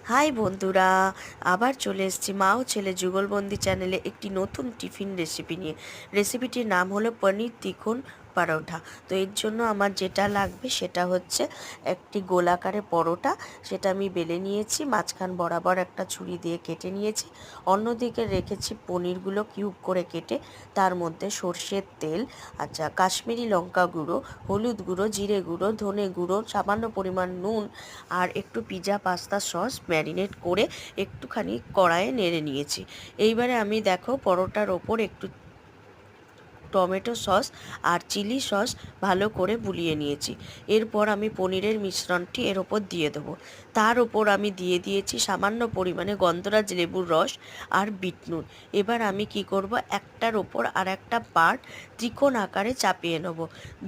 High বন্ধুরা, আবার চলে এসেছি মা ও ছেলে যুগলবন্দি চ্যানেলে একটি নতুন টিফিন রেসিপি নিয়ে। রেসিপিটির নাম হলো পনির তিকোন পরোটা। তো এর জন্য আমার যেটা লাগবে সেটা হচ্ছে একটি গোলাকারে পরোটা। সেটা আমি বেলে নিয়েছি, মাঝখান বরাবর একটা ছুরি দিয়ে কেটে নিয়েছি। অন্যদিকে রেখেছি পনিরগুলো কিউব করে কেটে, তার মধ্যে সর্ষের তেল, আচ্ছা কাশ্মীরি লঙ্কা গুঁড়ো, হলুদ গুঁড়ো, জিরে গুঁড়ো, ধনে গুঁড়ো, সামান্য পরিমাণ নুন আর একটু পিৎজা পাস্তা সস ম্যারিনেট করে একটুখানি কড়াইয়ে নেড়ে নিয়েছি। এইবারে আমি দেখো পরোটার ওপর একটু টমেটো সস আর চিলি সস ভালো করে বুলিয়ে নিয়েছি। এরপর আমি পনিরের মিশ্রণটি এর ওপর দিয়ে দেবো। তার ওপর আমি দিয়ে দিয়েছি সামান্য পরিমাণে গন্ধরাজ লেবুর রস আর বিট নুন। এবার আমি কি করব, একটার ওপর আর একটা পার্ট ত্রিকোণ আকারে চাপিয়ে নেব,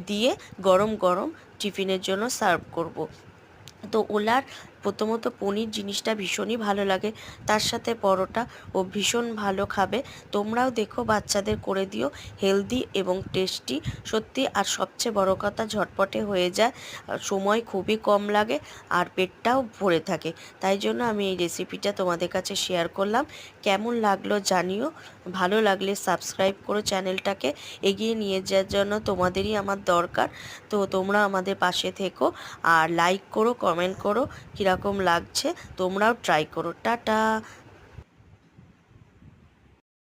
দিয়ে গরম গরম টিফিনের জন্য সার্ভ করব। তো ওলার প্রথমত পনির জিনিসটা ভীষণই ভালো লাগে, তার সাথে পরোটা ও ভীষণ ভালো খাবে। তোমরাও দেখো, বাচ্চাদের করে দিও, হেলদি এবং টেস্টি সত্যি। আর সবচেয়ে বড় কথা, ঝটপটে হয়ে যায়, আর সময় খুবই কম লাগে, আর পেটটাও ভরে থাকে। তাই জন্য আমি এই রেসিপিটা তোমাদের কাছে শেয়ার করলাম। কেমন লাগলো জানিও। ভালো লাগলে সাবস্ক্রাইব করো চ্যানেলটাকে। এগিয়ে নিয়ে যাওয়ার জন্য তোমাদেরই আমার দরকার। তো তোমরা আমাদের পাশে থেকো, আর লাইক করো, কমেন্ট করো কীরকম লাগছে। তোমরাও ট্রাই করো। টাটা।